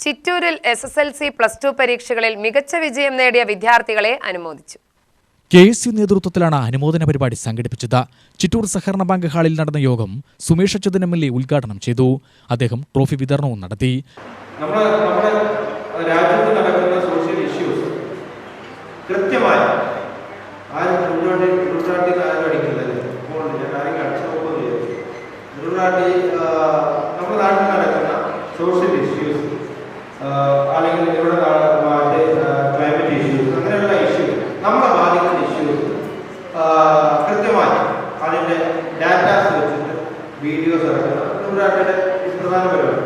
ചിറ്റൂരിൽ SSLC +2 പരീക്ഷകളിൽ മികച്ച വിജയം നേടിയ വിദ്യാർത്ഥികളെ അനുമോദിച്ചു. KSU നേതൃത്വത്തിലാണ് അനുമോദന പരിപാടി സംഘടിപ്പിച്ചത്. ചിറ്റൂർ സഹകരണ ബാങ്ക് ഹാളിൽ നടന്ന യോഗം സുമേഷ് അച്യുതൻ MLA ഉദ്ഘാടനം ചെയ്തു. അദ്ദേഹം ട്രോഫി വിതരണവും നടത്തി. നമ്മുടെ രാജ്യത്ത് നടക്കുന്ന സോഷ്യൽ ഇഷ്യൂസ് കൃത്യമായി നമ്മുടെ നാട്ടിൽ നടക്കുന്ന സോഷ്യൽ ഇഷ്യൂസ് അല്ലെങ്കിൽ ഇവിടെ ക്ലൈമറ്റ് ഇഷ്യൂസ് അങ്ങനെയുള്ള ഇഷ്യൂസ് നമ്മളെ ബാധിക്കുന്ന ഇഷ്യൂസ് കൃത്യമായി അതിൻ്റെ ഡാറ്റാസ് വെച്ചിട്ട് വീഡിയോസ് ഇറക്കുന്ന തിരുവരാട്ടിയുടെ പ്രധാന പരിപാടി.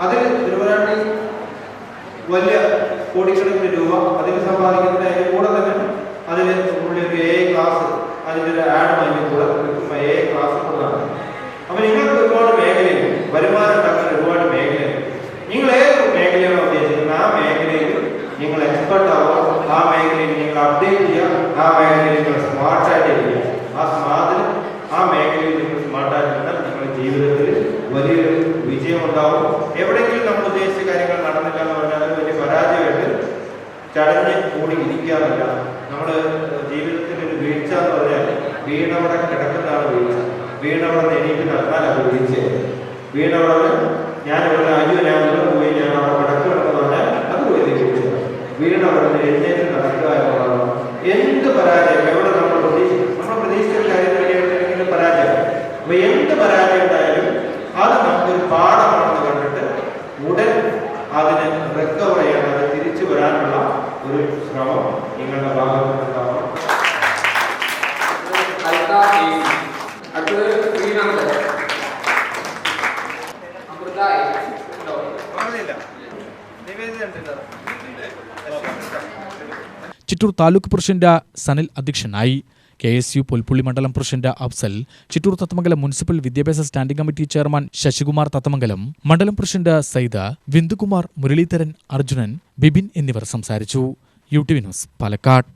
അതിൽ തിരുവരാട്ടി വലിയ കോടിക്കണക്കിന് രൂപ അതിൽ സമ്പാദിക്കുന്നതിന് അതിൻ്റെ കൂടെ തന്നെ അതിൽ പുള്ളി ഒരു AI ക്ലാസ് അതിൻ്റെ ഒരു ആഡ് അതിൻ്റെ കൂടെ AI ക്ലാസ് കൊടുത്താണ്. അപ്പോൾ നിങ്ങൾക്ക് ഒരുപാട് മേഖലയുണ്ട്, വരുമാനം ഉണ്ടാക്കുന്ന ഒരുപാട് മേഖലയുണ്ട്. നിങ്ങൾ ഏത് മേഖലയാണോ ഉദ്ദേശിക്കുന്നത് ആ മേഖലയിൽ നിങ്ങൾ എക്സ്പെർട്ട് ആവുക, ആ മേഖലയിൽ നിങ്ങൾ അപ്ഡേറ്റ് ചെയ്യുക, ആ മേഖലയിൽ നിങ്ങൾ സ്മാർട്ടായിട്ട് ചെയ്യുക. ആ മേഖലയിൽ നിങ്ങൾ സ്മാർട്ടായിട്ട് നിന്നാൽ നിങ്ങളുടെ ജീവിതത്തിൽ വലിയൊരു വിജയമുണ്ടാവും. എവിടെയെങ്കിലും നമ്മൾ ഉദ്ദേശിച്ച കാര്യങ്ങൾ നടന്നില്ല എന്ന് പറഞ്ഞാൽ അത് വലിയ പരാജയമായിട്ട് ചടഞ്ഞ് കൂടി ഇരിക്കാറില്ല. നമ്മുടെ ജീവിതത്തിൽ ഒരു വീഴ്ച എന്ന് പറഞ്ഞാൽ വീണവിടെ കിടക്കുന്നതാണ് വീഴ്ച. വീണവിടെ എണീറ്റ് നടന്നാൽ അത് വീഴ്ചയാണ്. വീണവിടെ ഞാനിവിടെ അജുവിനാവുന്ന പോയി ഞാൻ അവിടെ കിടക്കണമെന്ന് പറഞ്ഞാൽ അത് വലിയ വീഴ്ചയാണ്. വീണവിടെ എഴുന്നേറ്റ് നടക്കുക എന്നുള്ളതാണ്. എന്ത് പരാജയം എവിടെ നമ്മൾ പ്രതീക്ഷിച്ച കാര്യത്തിൽ പരാജയം. അപ്പൊ എന്ത് പരാജയം ഉണ്ടായാലും അത് നമുക്കൊരു പാഠമാണെന്ന് കണ്ടിട്ട് ഉടൻ അതിന് റിക്കവർ ചെയ്യാൻ, അത് തിരിച്ചു വരാനുള്ള ഒരു ശ്രമം നിങ്ങളുടെ ഭാഗത്തുനിന്നുണ്ടാവണം. ചിറ്റൂർ താലൂക്ക് പ്രസിഡന്റ് സനിൽ അധ്യക്ഷനായി. KSU പുൽപ്പുള്ളി മണ്ഡലം പ്രസിഡന്റ് അഫ്സൽ, ചിറ്റൂർ തത്തമംഗലം മുനിസിപ്പൽ വിദ്യാഭ്യാസ standing committee chairman Sasikumar Thathamangalam, മണ്ഡലം പ്രസിഡന്റ് സൈദ, വിന്ദുകുമാർ, മുരളീധരൻ, അർജുനൻ, ബിബിൻ എന്നിവർ സംസാരിച്ചു. UTV news, Palakkad.